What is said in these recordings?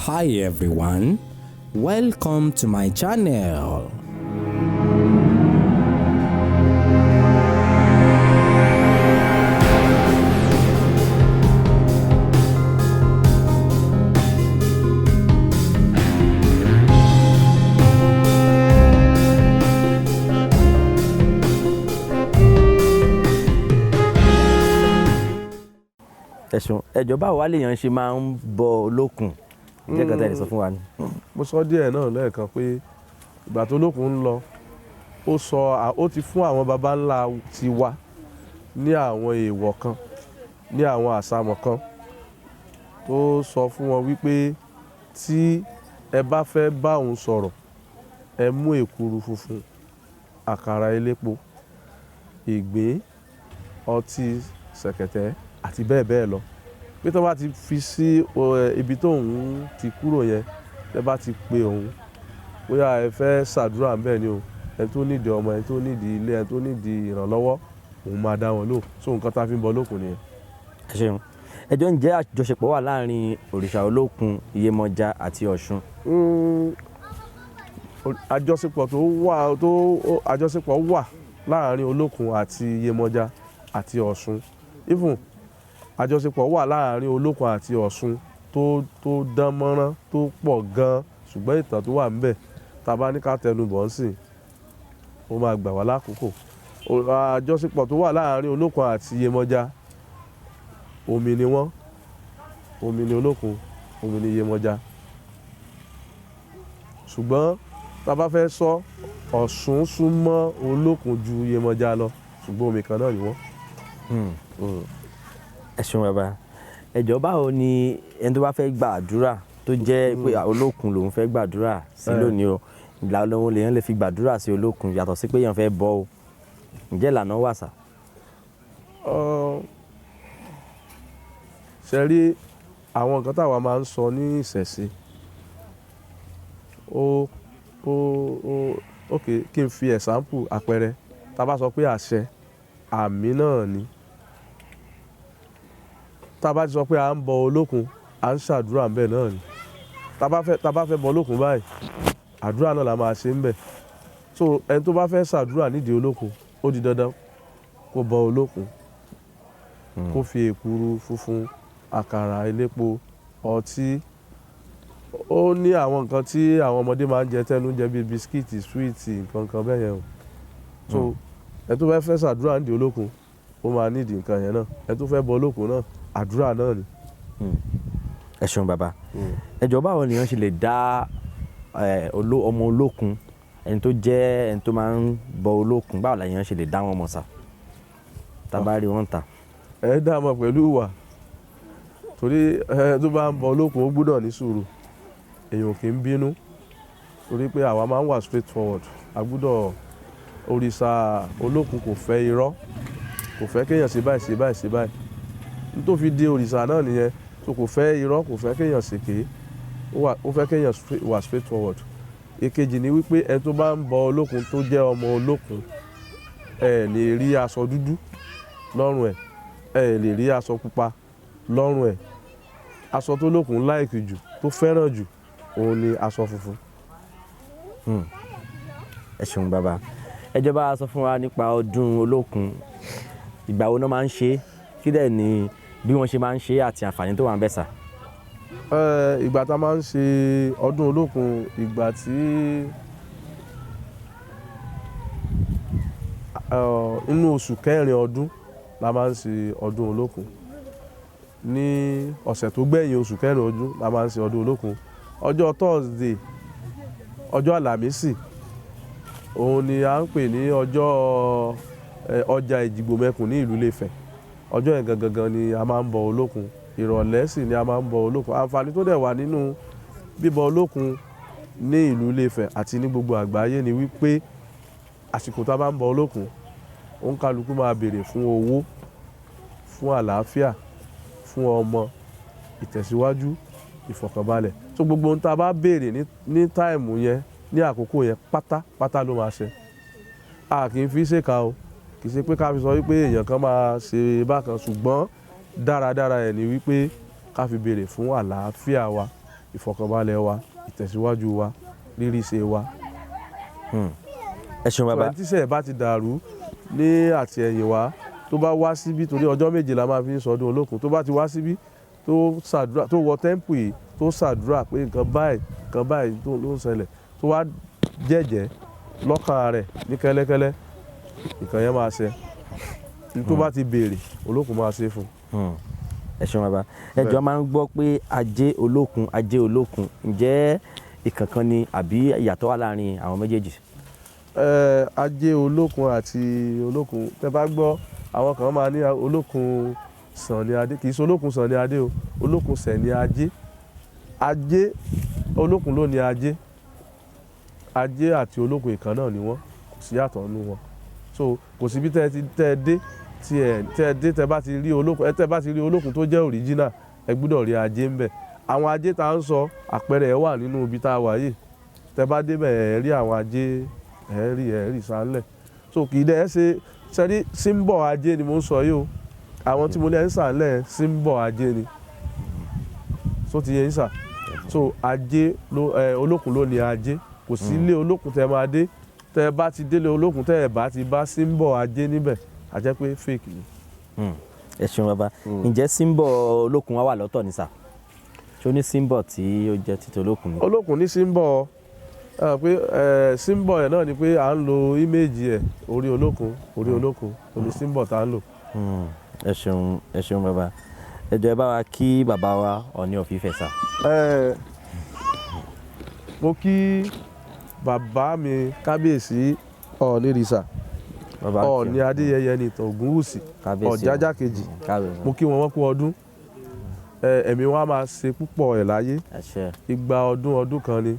Hi everyone, welcome to my channel. Ẹ̀sùn ẹ̀jọ̀ báwo wá lèèyàn ṣe máa ń bọ olókùn jẹ́ kan tẹ́lẹ̀ sọ fún wa ni. Mo sọ díẹ̀ náà lẹ́ẹ̀kan pé ìgbà tó lókun ń lọ ó ti fún àwọn baba ńlá tiwa ní àwọn èèwọ̀ kan ní àwọn àṣàmọ̀ kan tó sọ fún wọn wípé tí ẹ bá fẹ́ bá òun sọ̀rọ̀ ẹ mú èkuru funfun, àkàrà elépo, ìgbín, ọtí ṣẹ̀kẹ̀tẹ̀ àti bẹ́ẹ̀ bẹ́ẹ̀ lọ. Pé tó bá ti fi sí ibi tó òun ti kúrò yẹn, tẹ́ bá ti pe òun bóyá ẹ fẹ́ ṣàdúrà ń bẹ̀ ni o, ẹni tó nídìí ọmọ, ẹni tó nídìí ilé, ẹni tó nídìí ìrànlọ́wọ́, òun máa dá wọn lò. So nǹkan tá a fi ń bọ olókun nìyẹn. Ẹ ṣeun. Ẹjọ́ ǹjẹ́ àjọṣepọ̀ wà láàrin òrìṣà olókun, Iyemọja àti Ọ̀ṣun? Àjọṣepọ̀ wà láàrin olókun àti Iyemọja àti Ọ̀ṣun. Even àjọṣepọ̀ wà láàrin olókun àti Ọ̀ṣun tó dán mọ́rán tó pọ̀ gan-an, ṣùgbọ́n ìtàn tó wà níbẹ̀ tá a bá ní ká tẹnu bọ̀ ń sìn ó máa gbà wá lákòókò. Àjọṣepọ̀ tó wà láàrin olókun àti Iyemọja, omi ni wọ́n, omi ni olókun, omi ni Iyemọja. Ṣùgbọ́n tá a bá fẹ́ sọ, Ọ̀ṣun súnmọ́ olókun ju Iyemọja lọ, ṣùgbọ́n omi kan náà ni wọ́n. Ẹ ṣeun bàbá. Ẹjọ́ báwo ni ẹni tó bá fẹ́ gbàdúrà tó jẹ́ pé olókun lòun fẹ́ gbàdúrà sí lónìí o, ìlànà wo lèèyàn lè fi gbàdúrà sí olókun yàtọ̀ sí pé èèyàn fẹ́ bọ o, ǹjẹ́ ìlànà wà sà? Ṣe rí àwọn nǹkan táwa máa ń sọ ní ìṣẹ̀ṣe, kí n fi example àpẹẹrẹ, tá a bá sọ pé àṣẹ, àmì náà ni. Tá a bá ti sọ pé à ń bọ olókun, à ń ṣàdúrà ń bẹ̀ náà ni. Tá a bá fẹ́ bọ olókun báyìí, àdúrà náà la máa ṣe ń bẹ̀. So ẹni tó bá fẹ́ ṣàdúrà nídìí olókun, ó di dandan kó bọ olókun, kó fi èkuru funfun, àkàrà elépo, ọtí. Ó ní àwọn nǹkan tí àwọn ọmọdé máa ń jẹ tẹ́nu jẹ bíi bisikíìtì, súwìtì, nǹkan kan bẹ́ẹ̀ yẹn o. So ẹni tó fẹ́ ṣàdúrà nídìí olókun, ó máa nídìí nǹkan yẹn náà. Ẹni tó fẹ́ bọ olókun náà, àdúrà náà ni. Ẹ ṣeun bàbá. Ẹjọ́ báwo ni wọ́n ṣe lè dá ọmọ olókun, ẹni tó jẹ́ ẹni tó máa ń bọ olókun, báwo lèèyàn ṣe lè dá wọn mọ̀ sà tá a bá rí wọn ta? Ẹ dá mọ̀ pẹ̀lú ìwà, torí tó bá ń bọ olókun ó gbọ́dọ̀ ní sùúrù, èèyàn kì í bínú, torí pé àwa máa ń wà straight forward. Òrìṣà olókun kò fẹ́ irọ́, kò fẹ́ kéèyàn ṣe báyìí ṣe báyìí ṣe báyìí. Tó fi di òrìṣà náà nìyẹn, tó kò fẹ́ irọ́, kò fẹ́ kéèyàn ṣèké, ó fẹ́ kéèyàn wà straight forward. Èkejì ni wípé ẹni tó bá ń bọ olókun tó jẹ́ ọmọ olókun, ẹ lè rí aṣọ dúdú lọ́rùn ẹ̀, ẹ lè rí aṣọ pupa lọ́rùn ẹ̀. Aṣọ tó lókun láìkì jù, tó fẹ́ràn jù, òun ni aṣọ funfun. Ẹ ṣeun bàbá. Ẹjọ́ bá sọ fún wa nípa ọdún olókun, ìgbà wo náà máa ń ṣe, kí dẹ̀ ni bí wọ́n ṣe máa ń ṣe àti àǹfààní tó wà ń bẹ̀ sà? Ìgbà tá a máa ń ṣe ọdún olókun, ìgbà tí inú oṣù kẹrin ọdún la máa ń ṣe ọdún olókun. Ní ọ̀sẹ̀ tó gbẹ̀yìn oṣù kẹrin ọdún la máa ń ṣe ọdún olókun. Ọjọ́ Thursday, ọjọ́ Àlàmísì, òun ni à ń pè ní ọjọ́ ọjà Èjìgbòmẹkùn ní ìlú Ilé-Ifẹ̀. Ọjọ́ yẹn gangan ni a máa ń bọ olókun. Ìrọ̀lẹ́ sì ni a máa ń bọ olókun. Àǹfààní tó dẹ̀ wà nínú bíbọ olókun ní ìlú Ilé-Ifẹ̀ àti ní gbogbo àgbáyé ni wípé àsìkò tá a bá ń bọ olókun, òǹkàlùkù máa béèrè fún owó, fún àlàáfíà, fún ọmọ, ìtẹ̀síwájú, ìfọ̀kànbalẹ̀. So gbogbo ohun tá a bá béèrè ní táìmù yẹn, ní àkókò yẹn, pátápátá ló máa ṣe. A kì í fi ṣèkà o, kì í ṣe pé ká fi sọ wípé èèyàn kan máa ṣe bákan, ṣùgbọ́n dáradára ẹ̀ ni wípé ká fi béèrè fún àlàáfíà wa ìfọ̀kànbalẹ̀ wa, ìtẹ̀síwájú wa, rírí ṣe wa. ẹ ṣeun bàbá. ẹni tíṣẹ́ bá ti dàrú ní àti ẹ̀yìn wá tó bá wá síbí torí ọjọ́ méje la máa fi ń sọdún Olókun, tó bá ti wá síbí tó ṣàdúrà, tó wọ tẹ́ḿpù yìí tó ṣàdúrà pé nǹkan báyìí tó ló ń ṣẹlẹ̀, tó wá jẹ́jẹ́ lọ́kàn rẹ̀ ní kẹ́lẹ́kẹ́lẹ́, nǹkan yẹn máa ṣe. tó bá ti béèrè Olókun máa ṣe fún un. ẹ ṣeun bàbá. ẹjọ́ máa ń gbọ́ pé ajé Olókun ǹjẹ́ ìkankan ni àbí ìyàtọ̀ wà láàrin àwọn méjèèjì? Ajé Olókun àti Olókun, tẹ́ bá gbọ́ àwọn kan máa ní Olókun Sànní Adé, kì í ṣe Olókun Sànní Adé o, Olókun Sànní Ajé. Ajé Olókun ló ní ajé, ajé àti Olókun ìkan náà ni wọ́n, kò sí yàtọ̀ nínú wọn. So kò sí bí tẹ́ ẹ dé tẹ́ bá ti rí Olókun tó jẹ́ original, ẹ gbọ́dọ̀ rí ajé ń bẹ̀. Àwọn ajé tá à ń sọ àpẹẹrẹ ẹ̀ wà nínú ibi tá a wà yìí, tẹ́ bá débẹ̀ ẹ̀ rí àwọn ajé, ẹ̀ rí sálẹ̀. So kì í dẹ́ ẹ ṣe sẹ́rí símbọ̀ ajé ni mo ń sọ yìí o, àwọn tí mo ní ẹ̀ ń sàlẹ̀ símbọ̀ ajé ni. So ti yẹ yín sà. So ajé Olókun ló ní ajé, kò sí ilé Olókun tẹ́ máa dé, tẹ́ bá ti délé Olókun tẹ́ ẹ bá ti bá símbọ̀ ajé níbẹ̀, a jẹ́ pé fake ni. ẹ ṣeun bàbá. ǹjẹ́ símbọ̀ Olókun wà lọ́tọ̀ ní sà? ṣé ó ní símbọ̀ tí ó jẹ́ títí Olókun ni? Olókun ní símbọ̀ pé símbọ̀ ẹ̀ náà ni pé à ń lo íméèjì ẹ̀ orí Olókun ó ní símbọ̀ tá à ń lò. ẹ ṣeun bàbá. ẹ jọ̀ọ́ ẹ bá wa kí bàbá wa Ọọ̀ni of Ifẹ̀ sà. mo kí bàbá mi kábíyèsí Ọ̀ọ̀nìrìṣà Ọọ̀ni Adéyẹyẹ ní ìtàn Ògúnwùsì Ọ̀jájá kejì, mo kí wọn kú ọdún. ẹ̀mí wọn á máa ṣe púpọ̀ ẹ̀ láyé. igba ọdún kan ni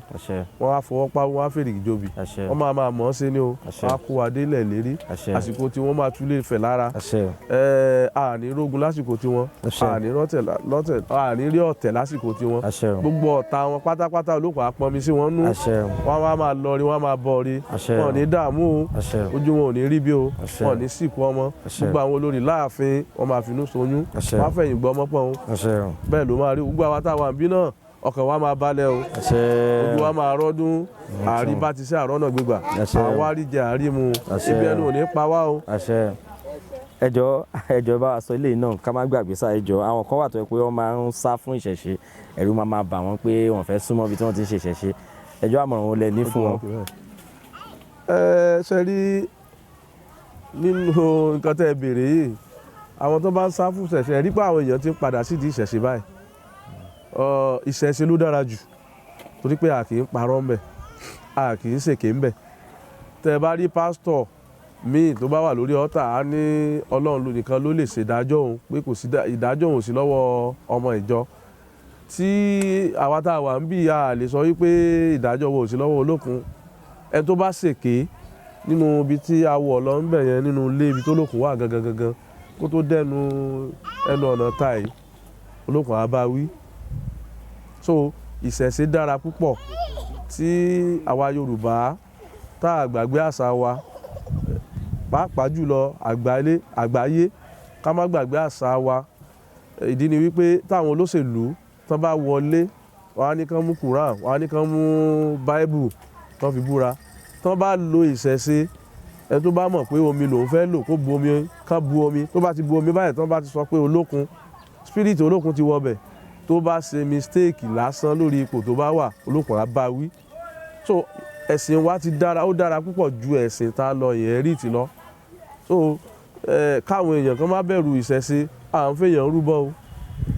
wọ́n á fọwọ́ pa, wọ́n á fèrè ìjòbì, wọ́n máa mọ̀ ọ́ sí ni o, wọ́n á kó adé lẹ̀ lérí àsìkò tí wọ́n máa túlé Ifẹ̀ lára. àní rógun lásìkò tí wọ́n, àní rí ọ̀tẹ̀ lásìkò tí wọ́n, gbogbo ọ̀tá wọn pátápátá Olókun á pọnmi sí wọn nú, wọ́n á máa lọ rí, wọ́n á máa bọ̀ rí, wọn ò ní dààmú o, ojú wọn ò ní rí bí o, wọn ò ní sìnkú ọmọ, gbogbo àwọn olórí láàfin wọ́n máa finú ṣoyún, wọ́n á fẹ̀yìn gbọ́ ọmọ pọ̀ o. Bẹ́ẹ̀ ló máa rí gbogbo àwa táwa ń bí náà, ọkàn wa máa balẹ̀ o, ojú wa máa rọ́dún, àrí bá ti ṣe àrọ́nà gbégbà, àwa rí jẹ àrí mu, ibi ẹnu ò ní pa wá o. ẹ jọ̀ọ́ bá wa sọ eléyìí náà ká má gbàgbé sá. ẹ jọ̀ọ́ àwọn kan wà tó yẹ pé wọ́n máa ń sá fún ìṣẹ̀ṣe, ẹ̀rù máa bà wọ́n pé wọ́n fẹ́ súnmọ́ ibi tí wọ́n ti ń ṣe ìṣẹ̀ṣe. ẹ jọ̀ọ́ àmọ̀ràn wo lẹ ní fún wọn? ṣe rí nínú nǹkan tẹ́ ẹ béèrè yìí, àwọn tó bá ń sá fún ìṣẹ̀ṣe, rí pé àwọn èèyàn ti ń padà sídìí ìṣẹ̀ṣe báyìí. Ìṣẹ̀ṣe ló dára jù torí pé a kì í parọ́ ń bẹ̀, a kì í ṣèké ń bẹ̀. tẹ́ ẹ bá rí pásítọ̀ míì tó bá wà lórí ọ̀tà, á ní Ọlọ́run nìkan ló lè ṣèdájọ́ òun, pé kò sí ìdájọ́ òun sí lọ́wọ́ ọmọ ìjọ. tí àwa tá a wà ń bí, a lè sọ wípé ìdájọ́ wo sí lọ́wọ́ Olókun. ẹni tó bá ṣèké nínú ibi tí a wọ̀ lọ ń bẹ̀ yẹn, nínú ilé ibi tó Olókun wà gangan kó tó dẹnu ẹnu ọ̀nà táì, Olókun á bá wí. So ìṣẹ̀ṣe dára púpọ̀, tí àwa Yorùbá tá a gbàgbé àṣà wa, pàápàá jùlọ àgbáyé ká má gbàgbé àṣà wa. ìdí ni wípé táwọn olóṣèlú tán bá wọlé, wọ́n á ní kán mú Quran, wọ́n á ní kán mú Bible tán fi búra. tán bá lo ìṣẹ̀ṣe, ẹni tó bá mọ̀ pé omi lòun fẹ́ lò kó bu omi, kán bu omi, tó bá ti bu omi báyìí tán bá ti sọ pé Olókun, spirit Olókun ti wọbẹ̀, tó bá ṣe mistake lásán lórí ipò tó bá wà, Olókun á bá wí. So ẹ̀sìn wa ti dára, ó dára púpọ̀ ju ẹ̀sìn tá a lọ yẹn rí ti lọ. So káwọn èèyàn kan má bẹ̀rù ìṣẹ̀ṣe, à ń fèèyàn rúbọ o,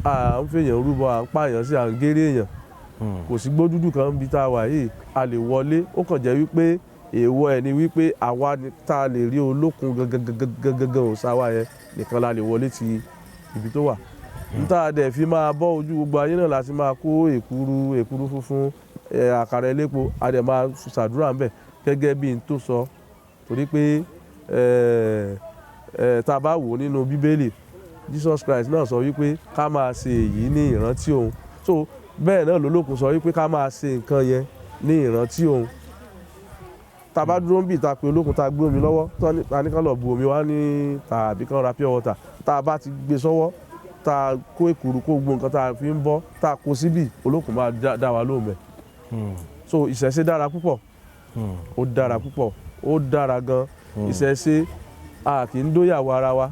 à ń pààyàn sí, à ń géré èèyàn. kò sí gbódúdú kan bí tá a wà yìí, a lè wọlé. ó kàn jẹ́ wípé èèwọ̀ ẹ̀ ni wípé àwa tá a lè rí Olókun gangan òòṣà yẹn nìkan la lè wọlé ti ibi tó wà. níta dẹ̀ fi máa bọ́ ojú gbogbo ayé náà láti máa kó èkuru funfun, àkàrà elépo, a dẹ̀ máa ṣàdúrà ń bẹ̀ gẹ́gẹ́ bí n tó sọ. torí pé tá a bá wò nínú Bíbélì, Jesus Christ náà sọ wípé ká máa ṣe èyí ní ìrántí òun. So bẹ́ẹ̀ náà l'Olókun sọ wípé ká máa ṣe nǹkan yẹn ní ìrántí òun. tá a bá dúró ń bì, ta pé Olókun, ta gbé omi lọ́wọ́, ta ní kán lọ bu omi wá ní tàbí kán ra pure water, tá a bá ti gbé sọ́wọ́, tá a kó èkuru kó gbogbo nǹkan tá a fi ń bọ́ tá a kó síbì Olókun máa dá wa lóhùn bẹ̀. So ìṣẹ̀ṣe dára púpọ̀ ó dára púpọ̀ ó dára gan. Ìṣẹ̀ṣe a kì í dóyàwó ara wa.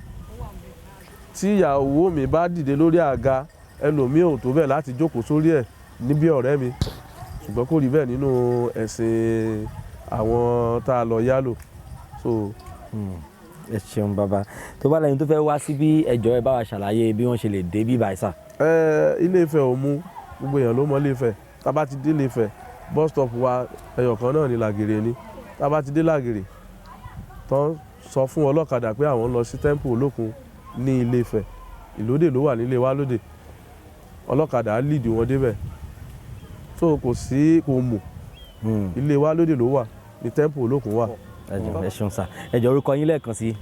Tí ìyàwó mi bá dìde lórí àga ẹlòmíì ò tó bẹ́ẹ̀ láti jókòó sórí ẹ̀ níbi ọ̀rẹ́ mi ṣùgbọ́n kò rí bẹ́ẹ̀ nínú ẹ̀sìn àwọn tá a lọ yálò. So ẹ ṣeun bàbá tó bá lẹ́yìn tó fẹ́ wá síbí ẹjọ́ ẹ bá wa ṣàlàyé bí wọ́n ṣe lè dé bí báyìí sà. Ilé Ifẹ̀ ò mú gbogbo èèyàn ló mọ Ilé Ifẹ̀ tá a bá ti dé Ilé Ifẹ̀ bus stop wa ẹyọ kan náà ní Làgèrè ni tá a bá ti dé Làgèrè tán sọ fún ọlọ́kadà pé àwọn ń lọ sí Temple Olókun ní Ilé Ifẹ̀ Ìlódè ló wà nílé wa lóde ọlọ́kadà á lead wọn débẹ̀. So kò sí kò mù ilé wa lóde ló wà ní Temple Olókun wà. ẹ ṣeun sà ẹjọ́ orúkọ yín lẹ́ẹ̀kan sí.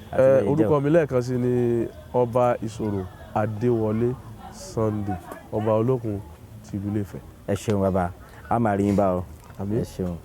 Orúkọ mi lẹ́ẹ̀kan sí ni Ọba Ìṣòro Adéwọlé Sunday Ọba Olókun ti ìlú Ilé Ifẹ̀. ẹ ṣeun bàbá a máa rí yín bá o. Àmín. ẹ ṣeun.